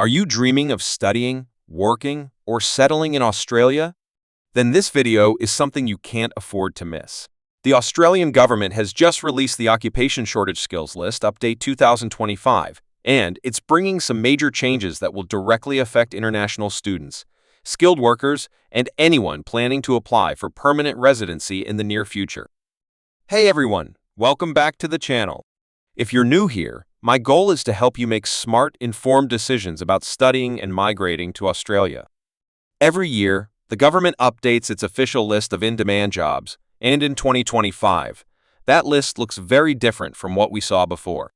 Are you dreaming of studying, working, or settling in Australia? Then this video is something you can't afford to miss. The Australian government has just released the Occupation Shortage Skills List Update 2025, and it's bringing some major changes that will directly affect international students, skilled workers, and anyone planning to apply for permanent residency in the near future. Hey everyone, welcome back to the channel. If you're new here, my goal is to help you make smart, informed decisions about studying and migrating to Australia. Every year, the government updates its official list of in-demand jobs, and in 2025, that list looks very different from what we saw before.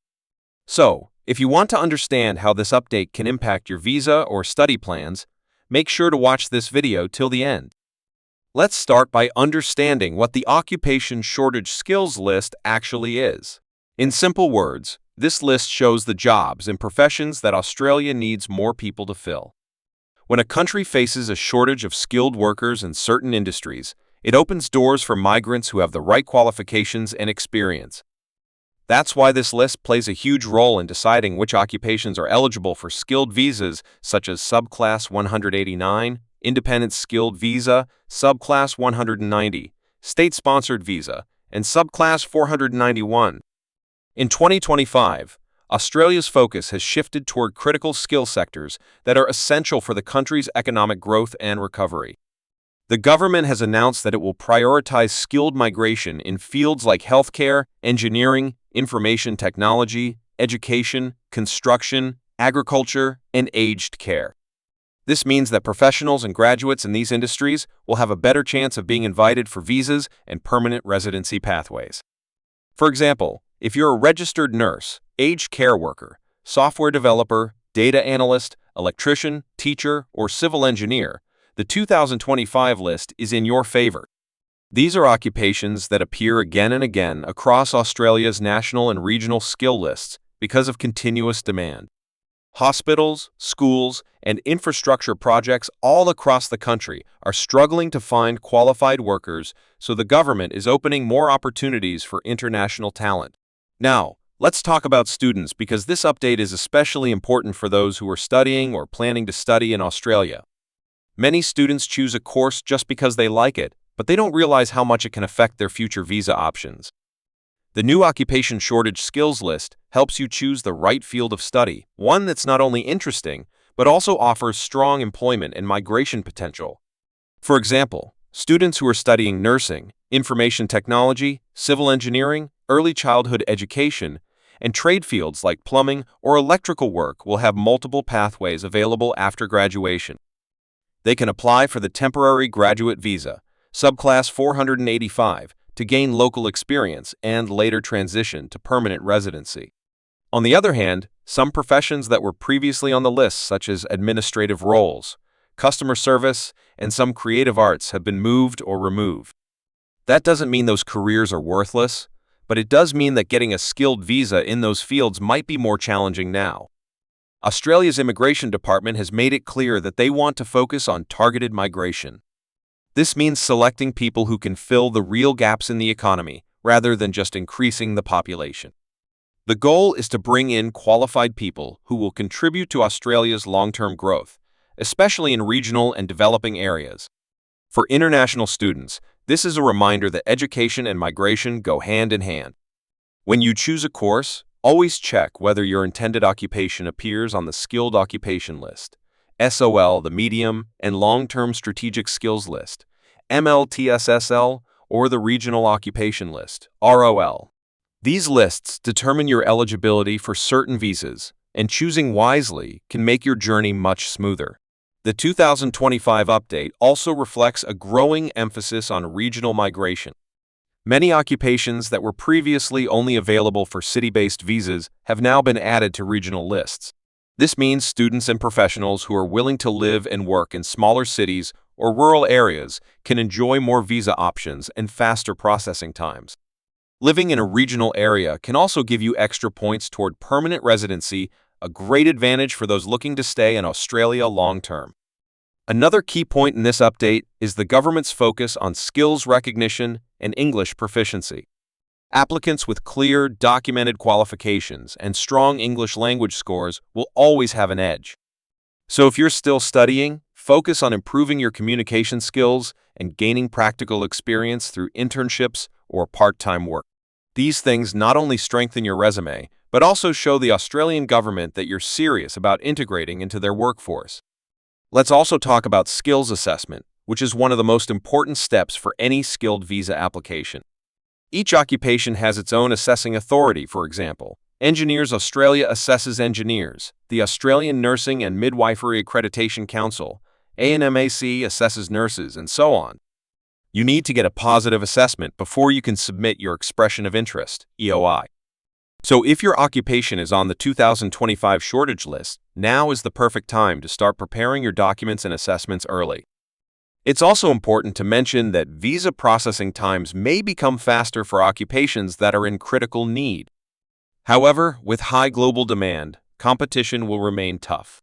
So, if you want to understand how this update can impact your visa or study plans, make sure to watch this video till the end. Let's start by understanding what the Occupation Shortage Skills List actually is. In simple words, this list shows the jobs and professions that Australia needs more people to fill. When a country faces a shortage of skilled workers in certain industries, it opens doors for migrants who have the right qualifications and experience. That's why this list plays a huge role in deciding which occupations are eligible for skilled visas such as Subclass 189, Independent Skilled Visa, Subclass 190, State-Sponsored Visa, and Subclass 491. In 2025, Australia's focus has shifted toward critical skill sectors that are essential for the country's economic growth and recovery. The government has announced that it will prioritize skilled migration in fields like healthcare, engineering, information technology, education, construction, agriculture, and aged care. This means that professionals and graduates in these industries will have a better chance of being invited for visas and permanent residency pathways. For example, if you're a registered nurse, aged care worker, software developer, data analyst, electrician, teacher, or civil engineer, the 2025 list is in your favor. These are occupations that appear again and again across Australia's national and regional skill lists because of continuous demand. Hospitals, schools, and infrastructure projects all across the country are struggling to find qualified workers, so the government is opening more opportunities for international talent. Now, let's talk about students because this update is especially important for those who are studying or planning to study in Australia. Many students choose a course just because they like it, but they don't realize how much it can affect their future visa options. The new Occupation Shortage Skills List helps you choose the right field of study, one that's not only interesting, but also offers strong employment and migration potential. For example, students who are studying nursing, information technology, civil engineering, early childhood education, and trade fields like plumbing or electrical work will have multiple pathways available after graduation. They can apply for the temporary graduate visa, Subclass 485, to gain local experience and later transition to permanent residency. On the other hand, some professions that were previously on the list, such as administrative roles, customer service, and some creative arts, have been moved or removed. That doesn't mean those careers are worthless, but it does mean that getting a skilled visa in those fields might be more challenging now. Australia's Immigration Department has made it clear that they want to focus on targeted migration. This means selecting people who can fill the real gaps in the economy, rather than just increasing the population. The goal is to bring in qualified people who will contribute to Australia's long-term growth, especially in regional and developing areas. For international students, this is a reminder that education and migration go hand in hand. When you choose a course, always check whether your intended occupation appears on the Skilled Occupation List, SOL, the Medium and Long-Term Strategic Skills List, MLTSSL, or the Regional Occupation List, ROL. These lists determine your eligibility for certain visas, and choosing wisely can make your journey much smoother. The 2025 update also reflects a growing emphasis on regional migration. Many occupations that were previously only available for city-based visas have now been added to regional lists. This means students and professionals who are willing to live and work in smaller cities or rural areas can enjoy more visa options and faster processing times. Living in a regional area can also give you extra points toward permanent residency, a great advantage for those looking to stay in Australia long-term. Another key point in this update is the government's focus on skills recognition and English proficiency. Applicants with clear, documented qualifications and strong English language scores will always have an edge. So if you're still studying, focus on improving your communication skills and gaining practical experience through internships or part-time work. These things not only strengthen your resume, but also show the Australian government that you're serious about integrating into their workforce. Let's also talk about skills assessment, which is one of the most important steps for any skilled visa application. Each occupation has its own assessing authority. For example, Engineers Australia assesses engineers, the Australian Nursing and Midwifery Accreditation Council, ANMAC assesses nurses, and so on. You need to get a positive assessment before you can submit your expression of interest, EOI. So if your occupation is on the 2025 shortage list, now is the perfect time to start preparing your documents and assessments early. It's also important to mention that visa processing times may become faster for occupations that are in critical need. However, with high global demand, competition will remain tough.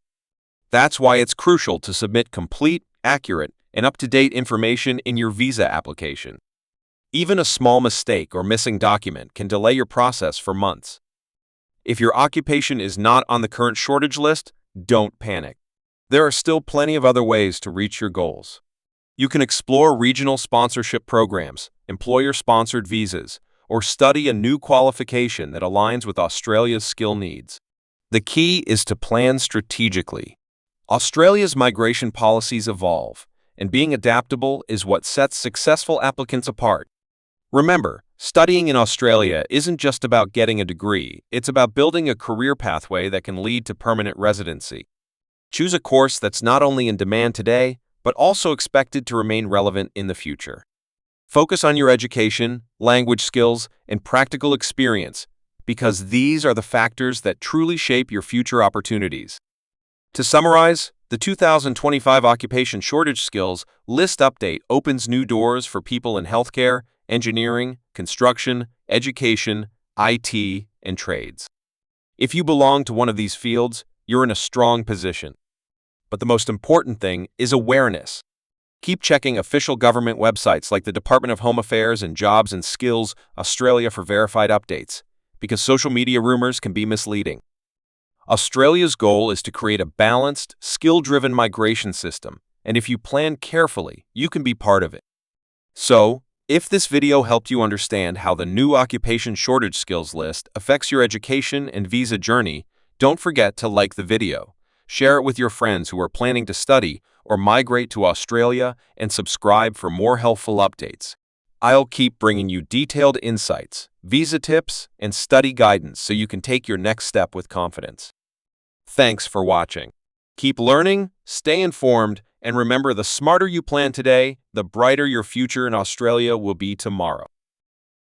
That's why it's crucial to submit complete, accurate, and up-to-date information in your visa application. Even a small mistake or missing document can delay your process for months. If your occupation is not on the current shortage list, don't panic. There are still plenty of other ways to reach your goals. You can explore regional sponsorship programs, employer-sponsored visas, or study a new qualification that aligns with Australia's skill needs. The key is to plan strategically. Australia's migration policies evolve, and being adaptable is what sets successful applicants apart. Remember, studying in Australia isn't just about getting a degree, it's about building a career pathway that can lead to permanent residency. Choose a course that's not only in demand today, but also expected to remain relevant in the future. Focus on your education, language skills, and practical experience, because these are the factors that truly shape your future opportunities. To summarize, the 2025 Occupation Shortage Skills List Update opens new doors for people in healthcare, engineering, construction, education, IT, and trades. If you belong to one of these fields, you're in a strong position. But the most important thing is awareness. Keep checking official government websites like the Department of Home Affairs and Jobs and Skills Australia for verified updates, because social media rumors can be misleading. Australia's goal is to create a balanced, skill-driven migration system, and if you plan carefully, you can be part of it. So, if this video helped you understand how the new Occupation Shortage Skills List affects your education and visa journey, don't forget to like the video, share it with your friends who are planning to study or migrate to Australia, and subscribe for more helpful updates. I'll keep bringing you detailed insights, visa tips, and study guidance so you can take your next step with confidence. Thanks for watching. Keep learning, stay informed, and remember, the smarter you plan today, the brighter your future in Australia will be tomorrow.